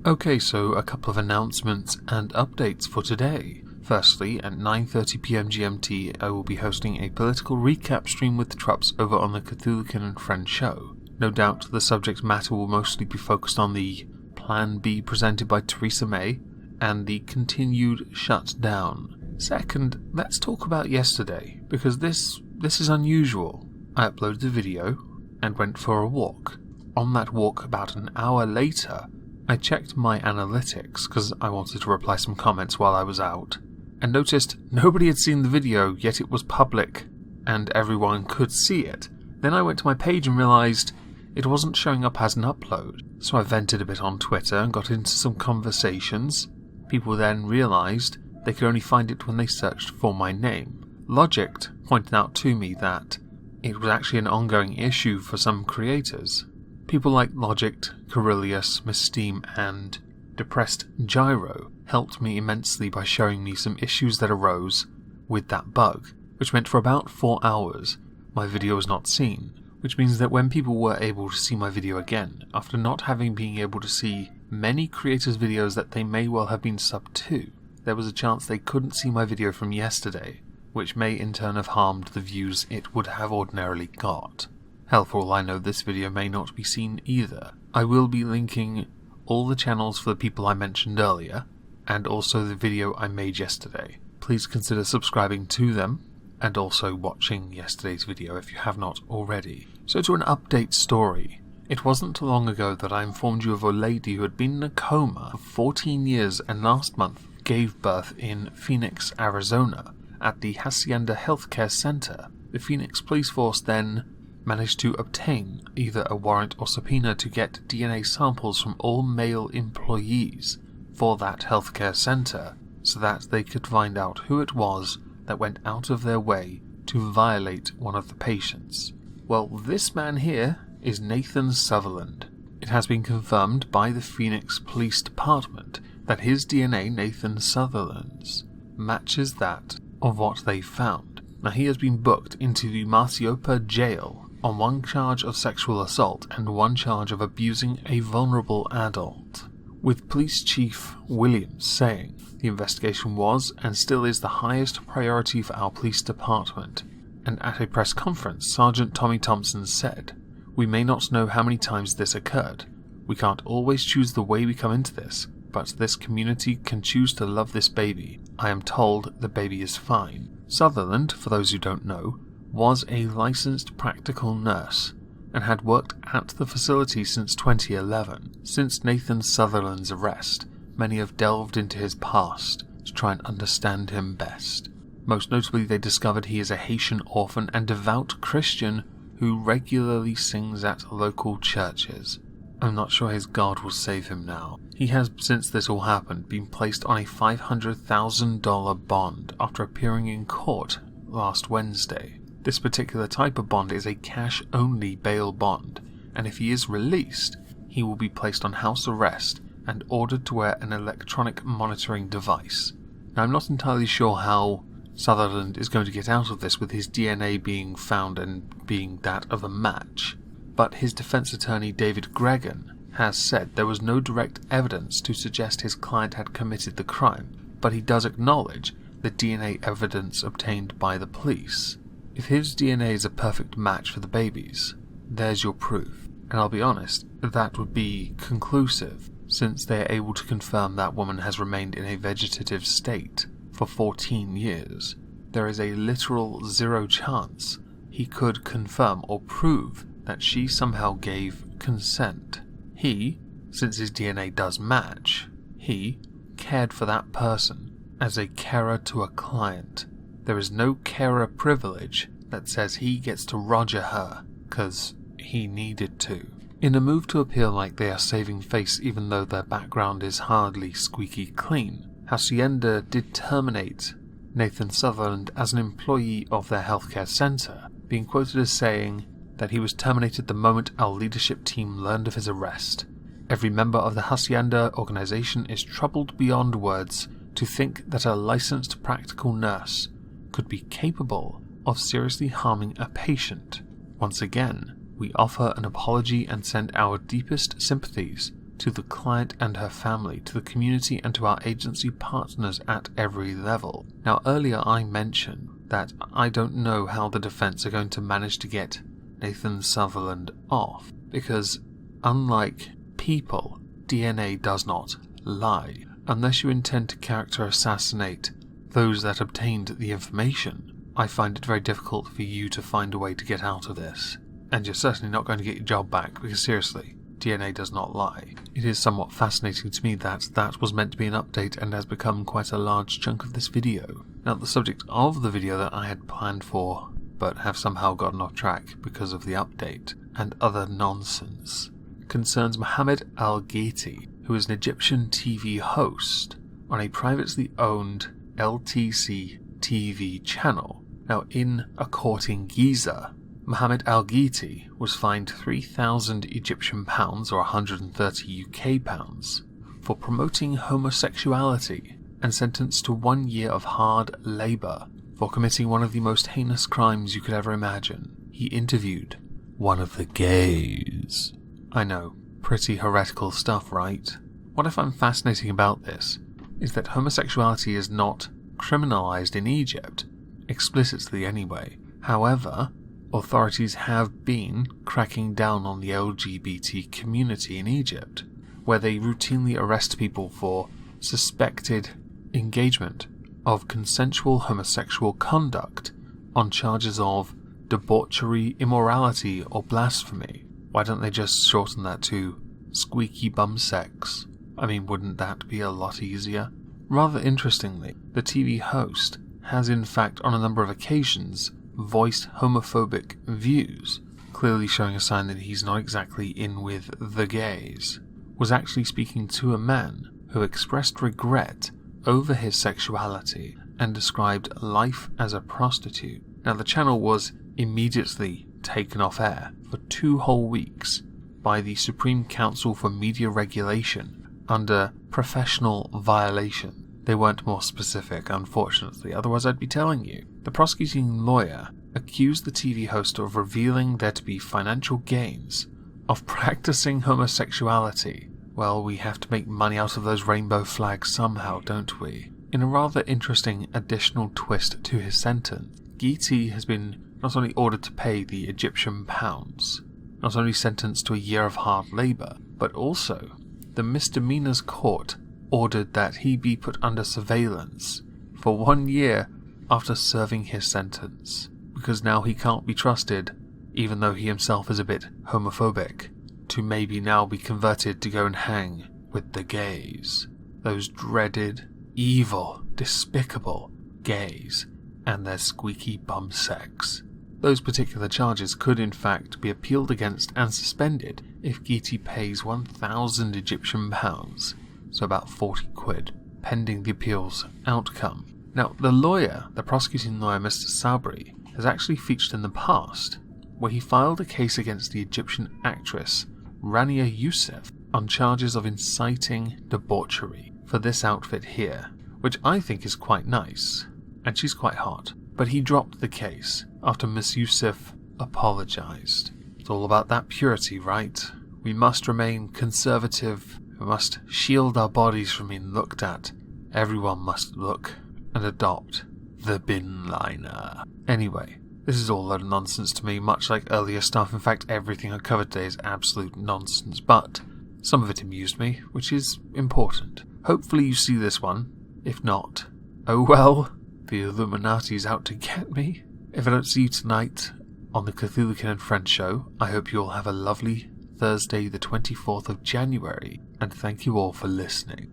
Okay, so a couple of announcements and updates for today. Firstly, at 9:30pm GMT, I will be hosting a political recap stream with the Trups over on the Cthulhu-Kin and Friends show. No doubt the subject matter will mostly be focused on the Plan B presented by Theresa May and the continued shutdown. Second, let's talk about yesterday, because this is unusual. I uploaded a video and went for a walk. On that walk, about an hour later, I checked my analytics because I wanted to reply some comments while I was out, and noticed nobody had seen the video, yet it was public and everyone could see it. Then I went to my page and realised it wasn't showing up as an upload, so I vented a bit on Twitter and got into some conversations. People then realised they could only find it when they searched for my name. Logic pointed out to me that it was actually an ongoing issue for some creators. People like Logic, Corellius, Misteam, and Depressed Gyro helped me immensely by showing me some issues that arose with that bug, which meant for about 4 hours my video was not seen, which means that when people were able to see my video again, after not having been able to see many creators' videos that they may well have been subbed to, there was a chance they couldn't see my video from yesterday, which may in turn have harmed the views it would have ordinarily got. Hell, for all I know, this video may not be seen either. I will be linking all the channels for the people I mentioned earlier, and also the video I made yesterday. Please consider subscribing to them, and also watching yesterday's video if you have not already. So to an update story. It wasn't long ago that I informed you of a lady who had been in a coma for 14 years and last month gave birth in Phoenix, Arizona, at the Hacienda Healthcare Center. The Phoenix Police Force then managed to obtain either a warrant or subpoena to get DNA samples from all male employees for that healthcare center, so that they could find out who it was that went out of their way to violate one of the patients. Well, this man here is Nathan Sutherland. It has been confirmed by the Phoenix Police Department that his DNA, Nathan Sutherland's, matches that of what they found. Now, he has been booked into the Marciopa jail on one charge of sexual assault and one charge of abusing a vulnerable adult, with Police Chief Williams saying the investigation was and still is the highest priority for our police department. And at a press conference, Sergeant Tommy Thompson said, "We may not know how many times this occurred. We can't always choose the way we come into this, but this community can choose to love this baby. I am told the baby is fine." Sutherland, for those who don't know, was a licensed practical nurse and had worked at the facility since 2011. Since Nathan Sutherland's arrest, many have delved into his past to try and understand him best. Most notably, they discovered he is a Haitian orphan and devout Christian who regularly sings at local churches. I'm not sure his God will save him now. He has, since this all happened, been placed on a $500,000 bond after appearing in court last Wednesday. This particular type of bond is a cash-only bail bond, and if he is released, he will be placed on house arrest and ordered to wear an electronic monitoring device. Now, I'm not entirely sure how Sutherland is going to get out of this with his DNA being found and being that of a match, but his defense attorney David Gregan has said there was no direct evidence to suggest his client had committed the crime, but he does acknowledge the DNA evidence obtained by the police. If his DNA is a perfect match for the baby's, there's your proof. And I'll be honest, that would be conclusive, since they are able to confirm that woman has remained in a vegetative state for 14 years. There is a literal 0 chance he could confirm or prove that she somehow gave consent. He, since his DNA does match, he cared for that person as a carer to a client. There is no carer privilege that says he gets to roger her because he needed to. In a move to appear like they are saving face even though their background is hardly squeaky clean, Hacienda did terminate Nathan Sutherland as an employee of their healthcare centre, being quoted as saying that he was terminated the moment our leadership team learned of his arrest. Every member of the Hacienda organization is troubled beyond words to think that a licensed practical nurse could be capable of seriously harming a patient. Once again, we offer an apology and send our deepest sympathies to the client and her family, to the community and to our agency partners at every level. Now, earlier I mentioned that I don't know how the defense are going to manage to get Nathan Sutherland off, because unlike people, DNA does not lie. Unless you intend to character assassinate those that obtained the information, I find it very difficult for you to find a way to get out of this. And you're certainly not going to get your job back, because seriously, DNA does not lie. It is somewhat fascinating to me that that was meant to be an update and has become quite a large chunk of this video. Now, the subject of the video that I had planned for, but have somehow gotten off track because of the update and other nonsense, concerns Mohammed Al-Ghaiti, who is an Egyptian TV host on a privately owned LTC TV channel. Now, in a court in Giza, Mohammed Al-Ghaiti was fined 3,000 Egyptian pounds or 130 UK pounds for promoting homosexuality and sentenced to 1 year of hard labour for committing one of the most heinous crimes you could ever imagine. He interviewed one of the gays. I know, pretty heretical stuff, right? What I find fascinating about this is that homosexuality is not criminalised in Egypt, explicitly anyway. However, authorities have been cracking down on the LGBT community in Egypt, where they routinely arrest people for suspected engagement of consensual homosexual conduct on charges of debauchery, immorality, or blasphemy. Why don't they just shorten that to squeaky bum sex? I mean, wouldn't that be a lot easier? Rather interestingly, the TV host has in fact on a number of occasions voiced homophobic views, clearly showing a sign that he's not exactly in with the gays, was actually speaking to a man who expressed regret over his sexuality and described life as a prostitute. Now, the channel was immediately taken off air for 2 whole weeks by the Supreme Council for Media Regulation under professional violation. They weren't more specific, unfortunately, otherwise I'd be telling you. The prosecuting lawyer accused the TV host of revealing there to be financial gains of practicing homosexuality. Well, we have to make money out of those rainbow flags somehow, don't we? In a rather interesting additional twist to his sentence, Ghaiti has been not only ordered to pay the Egyptian pounds, not only sentenced to a year of hard labour, but also the misdemeanors court ordered that he be put under surveillance for 1 year after serving his sentence, because now he can't be trusted, even though he himself is a bit homophobic, to maybe now be converted to go and hang with the gays. Those dreaded, evil, despicable gays and their squeaky bum sex. Those particular charges could in fact be appealed against and suspended if Ghaiti pays 1,000 Egyptian pounds, so about 40 quid, pending the appeal's outcome. Now, the prosecuting lawyer, Mr. Sabri, has actually featured in the past, where he filed a case against the Egyptian actress Rania Youssef on charges of inciting debauchery for this outfit here, which I think is quite nice, and she's quite hot. But he dropped the case after Miss Youssef apologised. It's all about that purity, right? We must remain conservative. We must shield our bodies from being looked at. Everyone must look and adopt the bin liner. Anyway, this is all a load of nonsense to me, much like earlier stuff. In fact, everything I covered today is absolute nonsense, but some of it amused me, which is important. Hopefully you see this one. If not, oh well, the Illuminati's out to get me. If I don't see you tonight on the Cthulhu-Kin and Friends show, I hope you all have a lovely Thursday the 24th of January, and thank you all for listening.